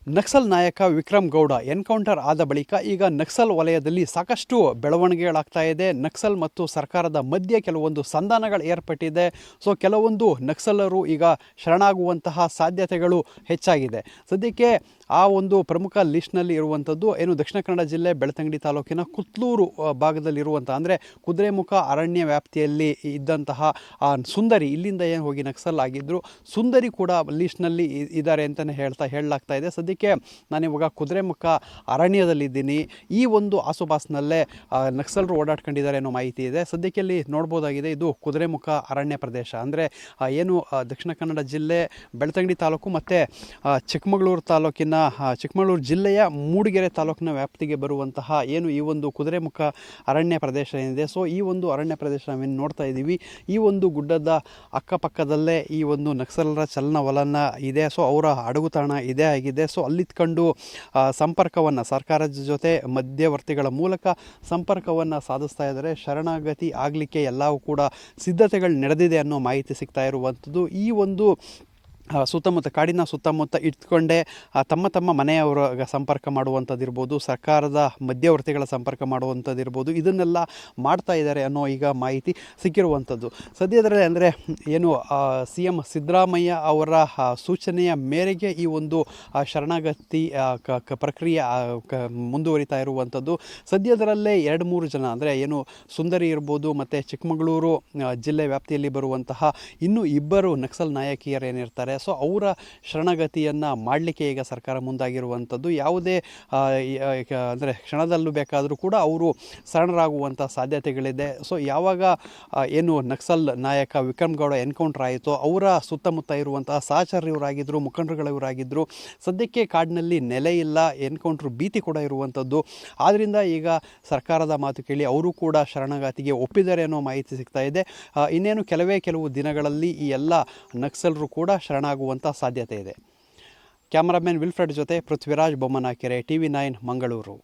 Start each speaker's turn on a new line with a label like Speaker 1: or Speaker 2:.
Speaker 1: ನಕ್ಸಲ್ ನಾಯಕ ವಿಕ್ರಮ್ ಗೌಡ ಎನ್ಕೌಂಟರ್ ಆದ ಬಳಿಕ ಈಗ ನಕ್ಸಲ್ ವಲಯದಲ್ಲಿ ಸಾಕಷ್ಟು ಬೆಳವಣಿಗೆಗಳಾಗ್ತಾ ಇದೆ. ನಕ್ಸಲ್ ಮತ್ತು ಸರ್ಕಾರದ ಮಧ್ಯೆ ಕೆಲವೊಂದು ಸಂಧಾನಗಳು ಏರ್ಪಟ್ಟಿದೆ. ಸೊ ಕೆಲವೊಂದು ನಕ್ಸಲರು ಈಗ ಶರಣಾಗುವಂತಹ ಸಾಧ್ಯತೆಗಳು ಹೆಚ್ಚಾಗಿದೆ. ಸದ್ಯಕ್ಕೆ ಆ ಒಂದು ಪ್ರಮುಖ ಲಿಸ್ಟ್ನಲ್ಲಿ ಇರುವಂಥದ್ದು ಏನು ದಕ್ಷಿಣ ಕನ್ನಡ ಜಿಲ್ಲೆ ಬೆಳ್ತಂಗಡಿ ತಾಲೂಕಿನ ಕುತ್ಲೂರು ಭಾಗದಲ್ಲಿರುವಂಥ ಅಂದರೆ ಕುದುರೆಮುಖ ಅರಣ್ಯ ವ್ಯಾಪ್ತಿಯಲ್ಲಿ ಇದ್ದಂತಹ ಸುಂದರಿ, ಇಲ್ಲಿಂದ ಏನು ಹೋಗಿ ನಕ್ಸಲ್ ಆಗಿದ್ದರು, ಸುಂದರಿ ಕೂಡ ಲಿಸ್ಟ್ನಲ್ಲಿ ಇದ್ದಾರೆ ಅಂತಲೇ ಹೇಳಲಾಗ್ತಾ ಇದೆ. ಸದ್ಯಕ್ಕೆ ನಾನಿವಾಗ ಕುದುರೆಮುಖ ಅರಣ್ಯದಲ್ಲಿದ್ದೀನಿ. ಈ ಒಂದು ಆಸುಪಾಸಿನಲ್ಲೇ ನಕ್ಸಲರು ಓಡಾಡ್ಕೊಂಡಿದ್ದಾರೆ ಅನ್ನೋ ಮಾಹಿತಿ ಇದೆ. ಸದ್ಯಕ್ಕೆ ಇಲ್ಲಿ ನೋಡ್ಬೋದಾಗಿದೆ, ಇದು ಕುದುರೆಮುಖ ಅರಣ್ಯ ಪ್ರದೇಶ. ಅಂದರೆ ಏನು ದಕ್ಷಿಣ ಕನ್ನಡ ಜಿಲ್ಲೆ ಬೆಳ್ತಂಗಡಿ ತಾಲೂಕು ಮತ್ತು ಚಿಕ್ಕಮಗಳೂರು ತಾಲೂಕಿನ ಚಿಕ್ಕಮಗಳೂರು ಜಿಲ್ಲೆಯ ಮೂಡಿಗೆರೆ ತಾಲೂಕಿನ ವ್ಯಾಪ್ತಿಗೆ ಬರುವಂತಹ ಏನು ಈ ಒಂದು ಕುದುರೆಮುಖ ಅರಣ್ಯ ಪ್ರದೇಶ ಏನಿದೆ, ಸೊ ಈ ಒಂದು ಅರಣ್ಯ ಪ್ರದೇಶ ನಾವೇನು ನೋಡ್ತಾ ಇದ್ದೀವಿ, ಈ ಒಂದು ಗುಡ್ಡದ ಅಕ್ಕಪಕ್ಕದಲ್ಲೇ ಈ ಒಂದು ನಕ್ಸಲರ ಚಲನವಲನ ಇದೆ. ಸೊ ಅವರ ಅಡಗುತಾಣ ಇದೇ ಆಗಿದೆ. ಸೊ ಅಲ್ಲಿತ್ಕೊಂಡು ಸಂಪರ್ಕವನ್ನು ಸರ್ಕಾರದ ಜೊತೆ ಮಧ್ಯವರ್ತಿಗಳ ಮೂಲಕ ಸಂಪರ್ಕವನ್ನು ಸಾಧಿಸ್ತಾ ಇದ್ದಾರೆ. ಶರಣಾಗತಿ ಆಗಲಿಕ್ಕೆ ಎಲ್ಲವೂ ಕೂಡ ಸಿದ್ಧತೆಗಳು ನಡೆದಿದೆ ಅನ್ನೋ ಮಾಹಿತಿ ಸಿಗ್ತಾ ಇರುವಂಥದ್ದು. ಈ ಒಂದು ಸುತ್ತಮುತ್ತ ಕಾಡಿನ ಸುತ್ತಮುತ್ತ ಇಟ್ಕೊಂಡೇ ತಮ್ಮ ಮನೆಯವರ ಸಂಪರ್ಕ ಮಾಡುವಂಥದ್ದಿರ್ಬೋದು, ಸರ್ಕಾರದ ಮಧ್ಯವರ್ತಿಗಳ ಸಂಪರ್ಕ ಮಾಡುವಂಥದ್ದಿರ್ಬೋದು, ಇದನ್ನೆಲ್ಲ ಮಾಡ್ತಾ ಇದ್ದಾರೆ ಅನ್ನೋ ಈಗ ಮಾಹಿತಿ ಸಿಕ್ಕಿರುವಂಥದ್ದು. ಸದ್ಯದಲ್ಲೇ ಅಂದರೆ ಏನು CM ಸಿದ್ದರಾಮಯ್ಯ ಅವರ ಸೂಚನೆಯ ಮೇರೆಗೆ ಈ ಒಂದು ಶರಣಾಗತಿ ಪ್ರಕ್ರಿಯೆ ಮುಂದುವರಿತಾ ಇರುವಂಥದ್ದು. ಸದ್ಯದರಲ್ಲೇ 2-3 ಜನ ಅಂದರೆ ಏನು ಸುಂದರಿ ಇರ್ಬೋದು ಮತ್ತು ಚಿಕ್ಕಮಗಳೂರು ಜಿಲ್ಲೆ ವ್ಯಾಪ್ತಿಯಲ್ಲಿ ಬರುವಂತಹ ಇನ್ನೂ 2 ನಕ್ಸಲ್ ನಾಯಕಿಯರು ಏನಿರ್ತಾರೆ, ಸೊ ಅವರ ಶರಣಗತಿಯನ್ನು ಮಾಡಲಿಕ್ಕೆ ಈಗ ಸರ್ಕಾರ ಮುಂದಾಗಿರುವಂಥದ್ದು. ಯಾವುದೇ ಅಂದರೆ ಕ್ಷಣದಲ್ಲೂ ಬೇಕಾದರೂ ಕೂಡ ಅವರು ಶರಣರಾಗುವಂಥ ಸಾಧ್ಯತೆಗಳಿದೆ. ಸೊ ಯಾವಾಗ ಏನು ನಕ್ಸಲ್ ನಾಯಕ ವಿಕ್ರಮ್ ಗೌಡ ಎನ್ಕೌಂಟರ್ ಆಯಿತು, ಅವರ ಸುತ್ತಮುತ್ತ ಇರುವಂತಹ ಸಹಚರ್ಯವರಾಗಿದ್ದರು, ಮುಖಂಡರುಗಳವರಾಗಿದ್ದರು. ಸದ್ಯಕ್ಕೆ ಕಾಡಿನಲ್ಲಿ ನೆಲೆ ಇಲ್ಲ, ಎನ್ಕೌಂಟ್ರ್ ಭೀತಿ ಕೂಡ ಇರುವಂಥದ್ದು. ಆದ್ದರಿಂದ ಈಗ ಸರ್ಕಾರದ ಮಾತು ಕೇಳಿ ಅವರು ಕೂಡ ಶರಣಗಾತಿಗೆ ಒಪ್ಪಿದ್ದಾರೆ ಅನ್ನೋ ಮಾಹಿತಿ ಸಿಗ್ತಾ ಇದೆ. ಇನ್ನೇನು ಕೆಲವು ದಿನಗಳಲ್ಲಿ ಈ ಎಲ್ಲ ನಕ್ಸಲರು ಕೂಡ ಶರಣಾಗುವಂಥ ಸಾಧ್ಯತೆ ಇದೆ. ಕ್ಯಾಮರಾಮನ್ ವಿಲ್ಫ್ರೆಡ್ ಜೊತೆ ಪೃಥ್ವಿರಾಜ್ ಬೊಮ್ಮನಕೆರೆ, TV9 ಮಂಗಳೂರು.